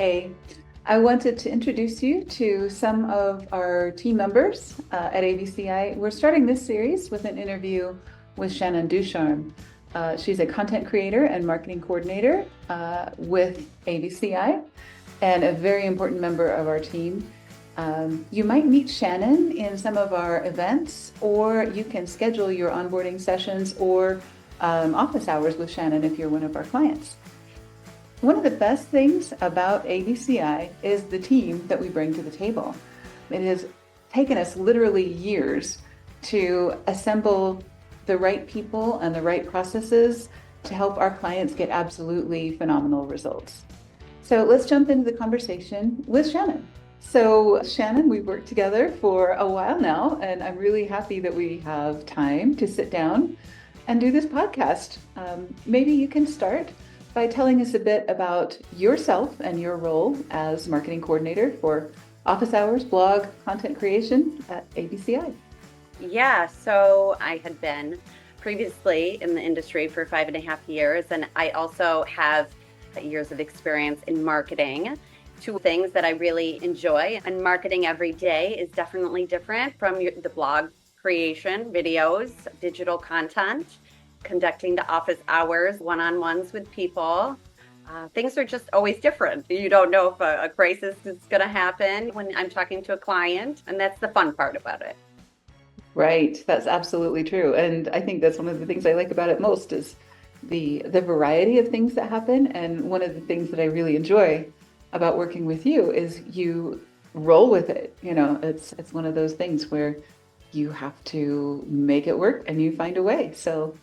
Hey, I wanted to introduce you to some of our team members at ABCI. We're starting this series with an interview with Shannon Dousharm. She's a content creator and marketing coordinator with ABCI and a very important member of our team. You might meet Shannon in some of our events, or you can schedule your onboarding sessions or office hours with Shannon if you're one of our clients. One of the best things about ABCI is the team that we bring to the table. It has taken us literally years to assemble the right people and the right processes to help our clients get absolutely phenomenal results. So let's jump into the conversation with Shannon. So Shannon, we've worked together for a while now, and I'm really happy that we have time to sit down and do this podcast. Maybe you can start by telling us a bit about yourself and your role as marketing coordinator for office hours, blog, content creation at ABCI. Yeah, so I had been previously in the industry for 5.5 years, and I also have years of experience in marketing. Two things that I really enjoy, and marketing every day is definitely different from the blog creation, videos, digital content, conducting the office hours, one-on-ones with people. Things are just always different. You don't know if a crisis is going to happen when I'm talking to a client, and that's the fun part about it. Right, that's absolutely true. And I think that's one of the things I like about it most is the variety of things that happen. And one of the things that I really enjoy about working with you is you roll with it. You know, it's one of those things where you have to make it work and you find a way. So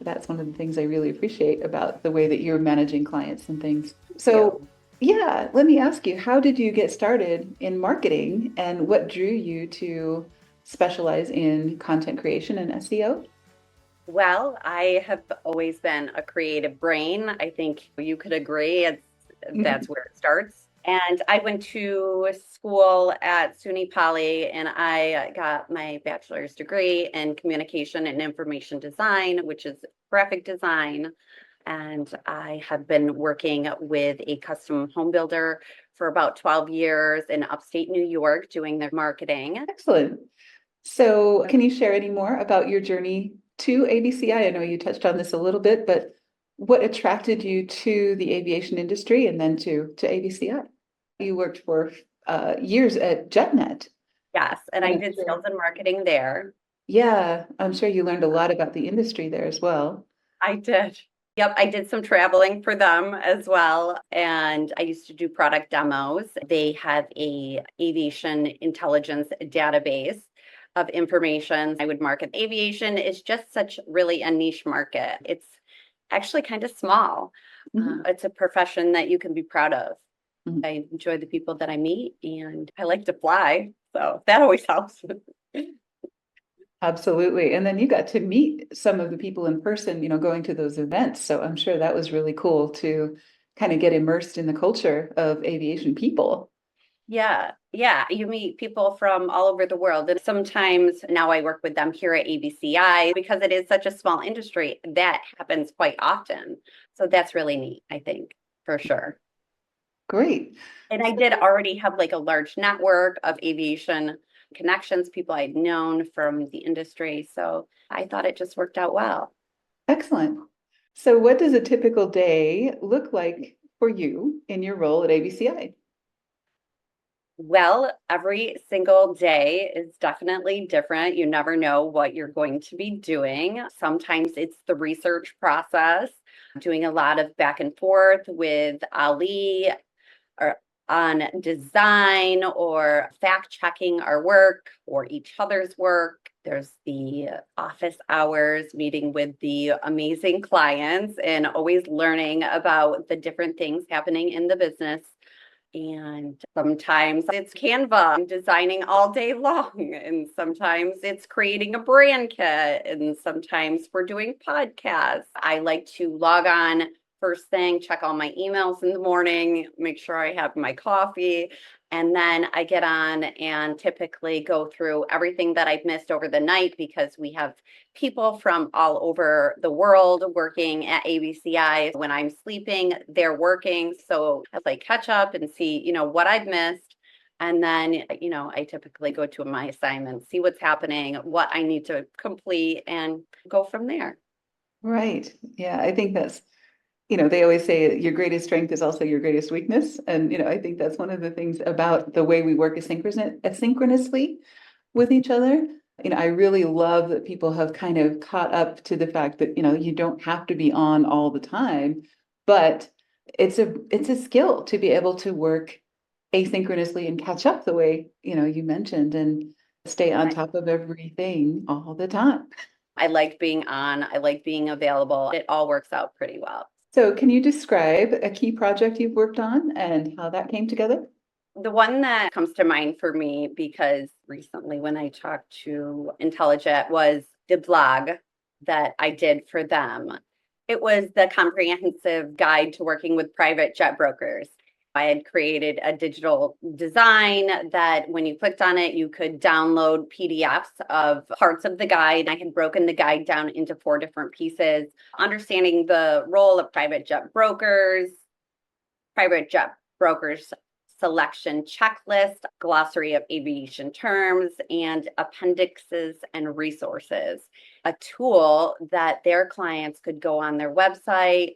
that's one of the things I really appreciate about the way that you're managing clients and things. So yeah, let me ask you, how did you get started in marketing and what drew you to specialize in content creation and SEO? Well, I have always been a creative brain. I think you could agree. That's where it starts. And I went to school at SUNY Poly, and I got my bachelor's degree in communication and information design, which is graphic design. And I have been working with a custom home builder for about 12 years in upstate New York doing their marketing. Excellent. So can you share any more about your journey to ABCI? I know you touched on this a little bit, but what attracted you to the aviation industry and then to ABCI? You worked for years at JetNet. Yes, and I did sales and marketing there. Yeah, I'm sure you learned a lot about the industry there as well. I did. Yep, I did some traveling for them as well, and I used to do product demos. They have a aviation intelligence database of information. I would market. Aviation is just such really a niche market. It's actually kind of small. It's a profession that you can be proud of. I enjoy the people that I meet, and I like to fly, so that always helps. Absolutely. And then you got to meet some of the people in person, you know, going to those events. So I'm sure that was really cool to kind of get immersed in the culture of aviation people. Yeah, you meet people from all over the world. And sometimes now I work with them here at ABCI because it is such a small industry. That happens quite often. So that's really neat, I think, for sure. Great. And I did already have like a large network of aviation connections, people I'd known from the industry. So I thought it just worked out well. Excellent. So what does a typical day look like for you in your role at ABCI? Well, every single day is definitely different. You never know what you're going to be doing. Sometimes it's the research process, doing a lot of back and forth with Ali or on design or fact checking our work or each other's work. There's the office hours, meeting with the amazing clients and always learning about the different things happening in the business. And sometimes it's Canva designing all day long. And sometimes it's creating a brand kit. And sometimes we're doing podcasts. I like to log on first thing, check all my emails in the morning, make sure I have my coffee, And then I get on and typically go through everything that I've missed over the night because we have people from all over the world working at ABCI. When I'm sleeping, they're working. So I like catch up and see, what I've missed. And then, I typically go to my assignments, see what's happening, what I need to complete, and go from there. Right. Yeah, I think that's, they always say your greatest strength is also your greatest weakness. And, I think that's one of the things about the way we work asynchronously with each other. I really love that people have kind of caught up to the fact that, you don't have to be on all the time, but it's a skill to be able to work asynchronously and catch up the way, you mentioned, and stay on top of everything all the time. I like being on, I like being available. It all works out pretty well. So can you describe a key project you've worked on and how that came together? The one that comes to mind for me, because recently when I talked to IntelliJet, was the blog that I did for them. It was the comprehensive guide to working with private jet brokers. I had created a digital design that when you clicked on it, you could download PDFs of parts of the guide. I had broken the guide down into 4 different pieces, understanding the role of private jet brokers selection checklist, glossary of aviation terms, and appendixes and resources. A tool that their clients could go on their website,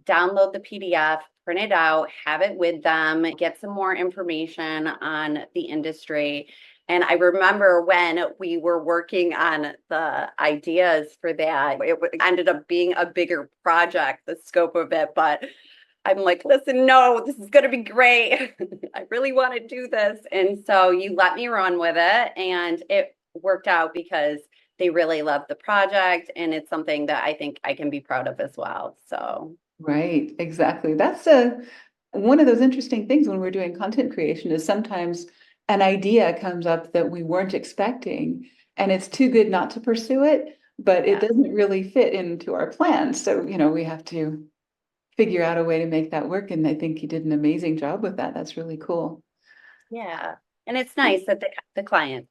download the PDF, print it out, have it with them, get some more information on the industry. And I remember when we were working on the ideas for that, it ended up being a bigger project, the scope of it, but I'm like, listen, no, this is going to be great. I really want to do this. And so you let me run with it. And it worked out because they really love the project. And it's something that I think I can be proud of as well. So, Right, exactly. That's one of those interesting things when we're doing content creation is sometimes an idea comes up that we weren't expecting, and it's too good not to pursue it, but it yeah. doesn't really fit into our plans. So, we have to figure out a way to make that work. And I think you did an amazing job with that. That's really cool. Yeah. And it's nice that the client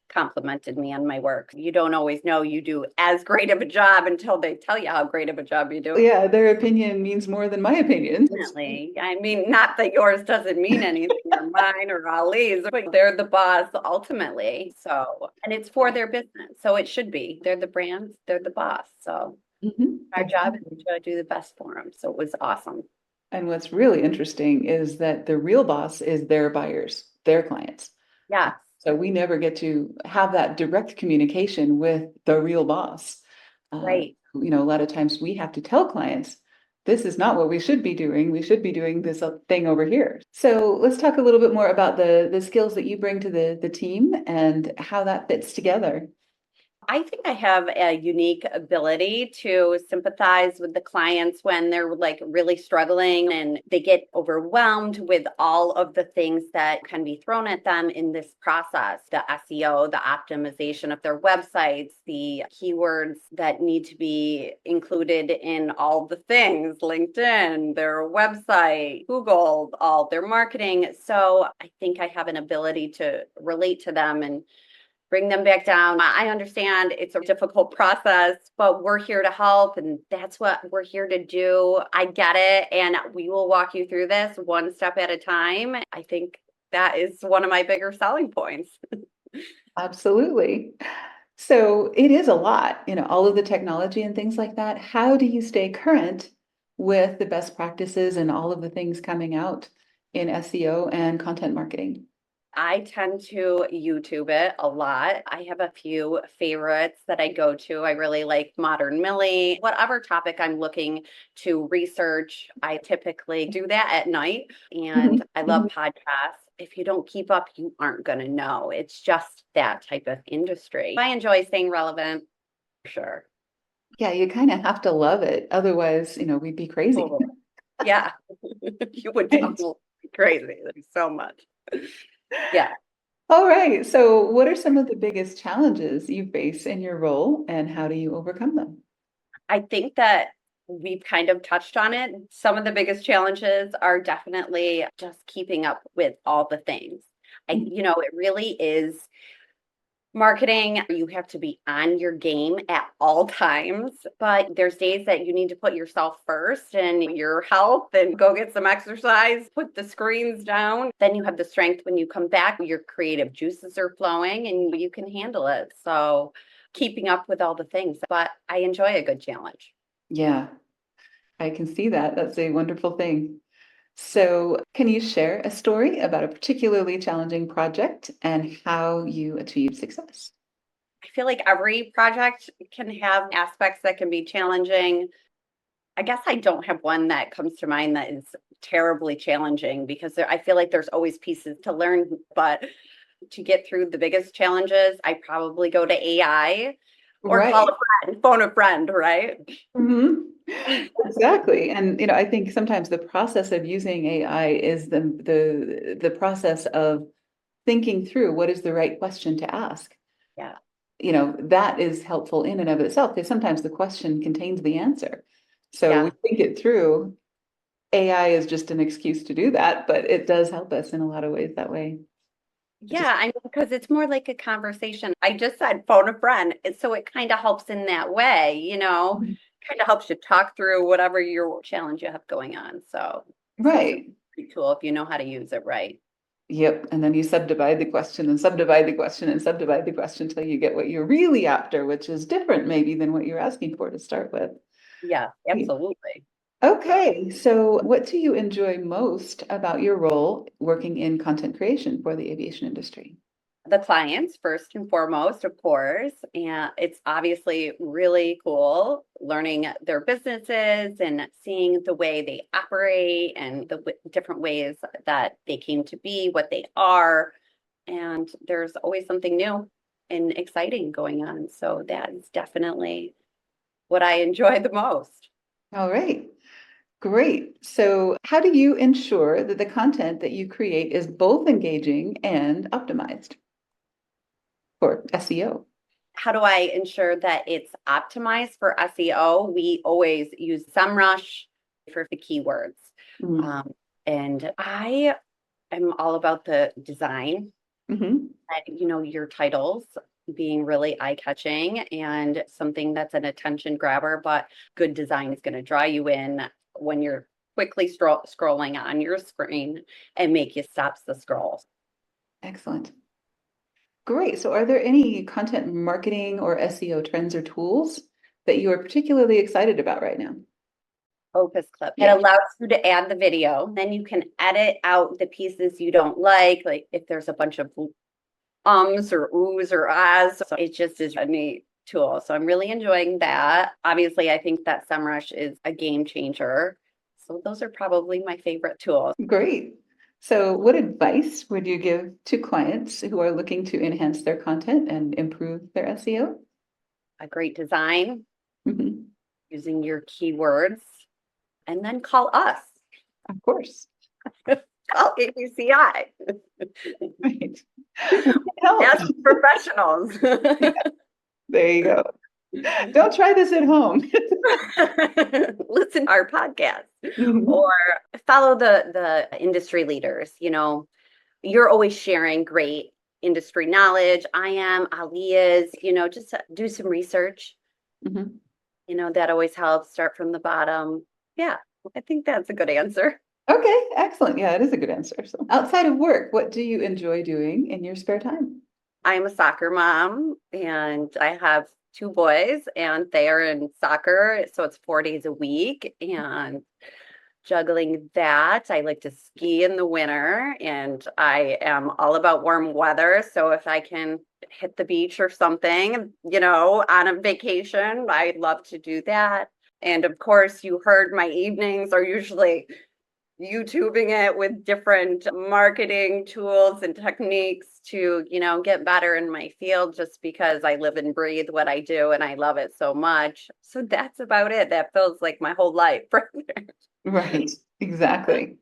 complimented me on my work. You don't always know you do as great of a job until they tell you how great of a job you do. Yeah, their opinion means more than my opinion. Definitely. I mean, not that yours doesn't mean anything or mine or Ali's, but they're the boss ultimately. So, and it's for their business. So it should be. They're the brands, they're the boss. So our job is to do the best for them. So it was awesome. And what's really interesting is that the real boss is their buyers, their clients. Yeah. So we never get to have that direct communication with the real boss. Right. A lot of times we have to tell clients, this is not what we should be doing. We should be doing this thing over here. So let's talk a little bit more about the skills that you bring to the team and how that fits together. I think I have a unique ability to sympathize with the clients when they're like really struggling and they get overwhelmed with all of the things that can be thrown at them in this process, the SEO, the optimization of their websites, the keywords that need to be included in all the things, LinkedIn, their website, Google, all their marketing. So I think I have an ability to relate to them and bring them back down. I understand it's a difficult process, but we're here to help, and that's what we're here to do. I get it, and we will walk you through this one step at a time. I think that is one of my bigger selling points. Absolutely. So it is a lot, all of the technology and things like that. How do you stay current with the best practices and all of the things coming out in SEO and content marketing? I tend to YouTube it a lot. I have a few favorites that I go to. I really like Modern Millie. Whatever topic I'm looking to research, I typically do that at night. And I love podcasts. If you don't keep up, you aren't going to know. It's just that type of industry. I enjoy staying relevant, for sure. Yeah, you kind of have to love it. Otherwise, we'd be crazy. Totally. Yeah, you would Right. definitely be crazy. There's so much. Yeah. All right. So what are some of the biggest challenges you face in your role and how do you overcome them? I think that we've kind of touched on it. Some of the biggest challenges are definitely just keeping up with all the things. It really is marketing. You have to be on your game at all times, but there's days that you need to put yourself first and your health and go get some exercise, put the screens down. Then you have the strength when you come back, your creative juices are flowing and you can handle it. So keeping up with all the things, but I enjoy a good challenge. Yeah, I can see that. That's a wonderful thing. So, can you share a story about a particularly challenging project and how you achieved success? I feel like every project can have aspects that can be challenging. I guess I don't have one that comes to mind that is terribly challenging because I feel like there's always pieces to learn. But to get through the biggest challenges, I probably go to AI or call Right. a friend, phone a friend, right? hmm Exactly. And I think sometimes the process of using AI is the process of thinking through what is the right question to ask. Yeah. That is helpful in and of itself because sometimes the question contains the answer. So we Yeah. think it through. AI is just an excuse to do that, but it does help us in a lot of ways that way. It just Yeah, I mean, because it's more like a conversation. I just said phone a friend. So it kind of helps in that way, kind of helps you talk through whatever your challenge you have going on. So it's a right. great tool if you know how to use it right. Yep. And then you subdivide the question and subdivide the question and subdivide the question until you get what you're really after, which is different maybe than what you're asking for to start with. Yeah, absolutely. Okay, so what do you enjoy most about your role working in content creation for the aviation industry? The clients first and foremost, of course. And it's obviously really cool learning their businesses and seeing the way they operate and the different ways that they came to be, what they are. And there's always something new and exciting going on. So that is definitely what I enjoy the most. All right, great. So, how do you ensure that the content that you create is both engaging and optimized for SEO? How do I ensure that it's optimized for SEO? We always use SEMrush for the keywords. Mm-hmm. Um, and I am all about the design Mm-hmm. and, your titles being really eye-catching and something that's an attention grabber, but good design is going to draw you in when you're quickly scrolling on your screen and make you stop the scroll. Excellent. Great. So, are there any content marketing or SEO trends or tools that you are particularly excited about right now? Opus Clip. It Yeah. allows you to add the video. Then you can edit out the pieces you don't like if there's a bunch of ums or oohs or ahs. So it just is a neat tool. So I'm really enjoying that. Obviously, I think that SEMrush is a game changer. So those are probably my favorite tools. Great. So, what advice would you give to clients who are looking to enhance their content and improve their SEO? A great design Mhm. using your keywords, and then call us. Of course. Call ABCI. Right. We can help. Ask professionals. There you go. Don't try this at home. Listen to our podcast Mhm. or follow the industry leaders. You're always sharing great industry knowledge. I am, Ali is, just do some research. Mhm. That always helps. Start from the bottom. Yeah, I think that's a good answer. Okay, excellent. Yeah, it is a good answer. So, outside of work, what do you enjoy doing in your spare time? I'm a soccer mom and I have two boys and they are in soccer. So it's 4 days a week. And juggling that, I like to ski in the winter and I am all about warm weather. So if I can hit the beach or something, on a vacation, I'd love to do that. And of course, you heard my evenings are usually YouTubing it with different marketing tools and techniques to, get better in my field just because I live and breathe what I do and I love it so much. So that's about it. That feels like my whole life. Right, exactly.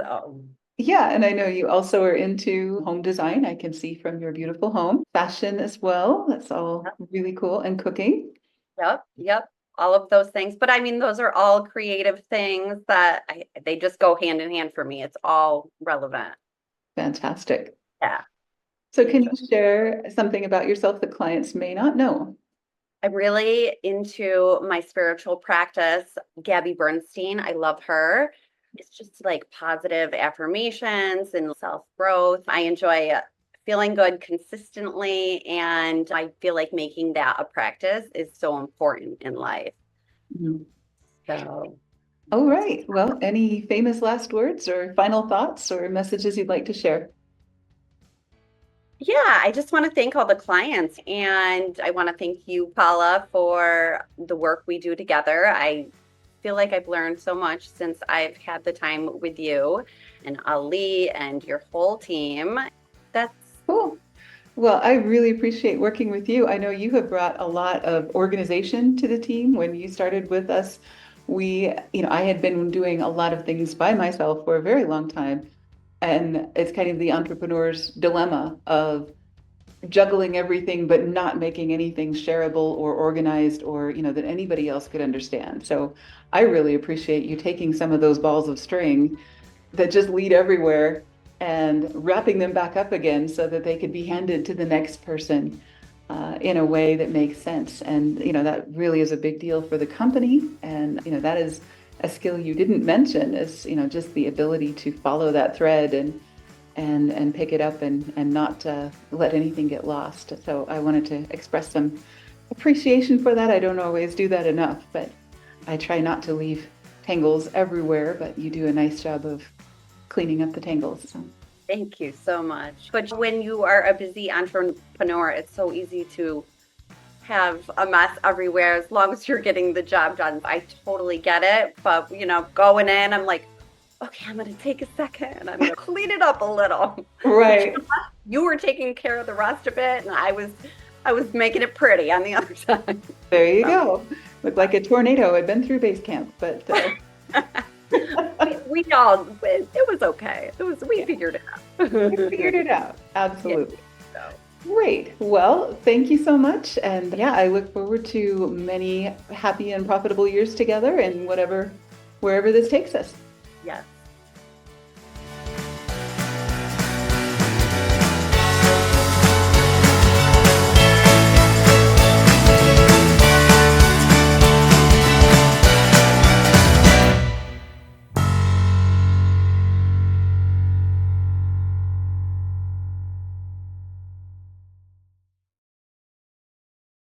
So, Yeah, and I know you also are into home design. I can see from your beautiful home, fashion as well. That's all yep, really cool, and cooking. yep, yep. all of those things. But I mean, those are all creative things that they just go hand in hand for me. It's all relevant. Fantastic. Yeah. So can you share something about yourself that clients may not know? I'm really into my spiritual practice. Gabby Bernstein, I love her. It's just like positive affirmations and self growth. I enjoy feeling good consistently. And I feel like making that a practice is so important in life. Mhm. So, All right. Well, any famous last words or final thoughts or messages you'd like to share? yeah, I just want to thank all the clients and I want to thank you, Paula, for the work we do together. I feel like I've learned so much since I've had the time with you and Ali and your whole team. That's Cool. Well, I really appreciate working with you. I know you have brought a lot of organization to the team. When you started with us, I had been doing a lot of things by myself for a very long time. And it's kind of the entrepreneur's dilemma of juggling everything, but not making anything shareable or organized or, that anybody else could understand. So I really appreciate you taking some of those balls of string that just lead everywhere and wrapping them back up again so that they could be handed to the next person in a way that makes sense. And, that really is a big deal for the company. And, that is a skill you didn't mention is, just the ability to follow that thread and pick it up and not let anything get lost. So I wanted to express some appreciation for that. I don't always do that enough, but I try not to leave tangles everywhere, but you do a nice job of cleaning up the tangles. So. thank you so much. But when you are a busy entrepreneur, it's so easy to have a mess everywhere as long as you're getting the job done. I totally get it. But, going in, I'm like, okay, I'm going to take a second and I'm going to clean it up a little. But Right. you were taking care of the rest of it, and I was making it pretty on the other side. There you go. Looked like a tornado had been through base camp, but we all it was okay. We figured it out. we figured it out. Absolutely. Yeah, so. Great. Well, thank you so much. And yeah, I look forward to many happy and profitable years together and wherever this takes us. Yes.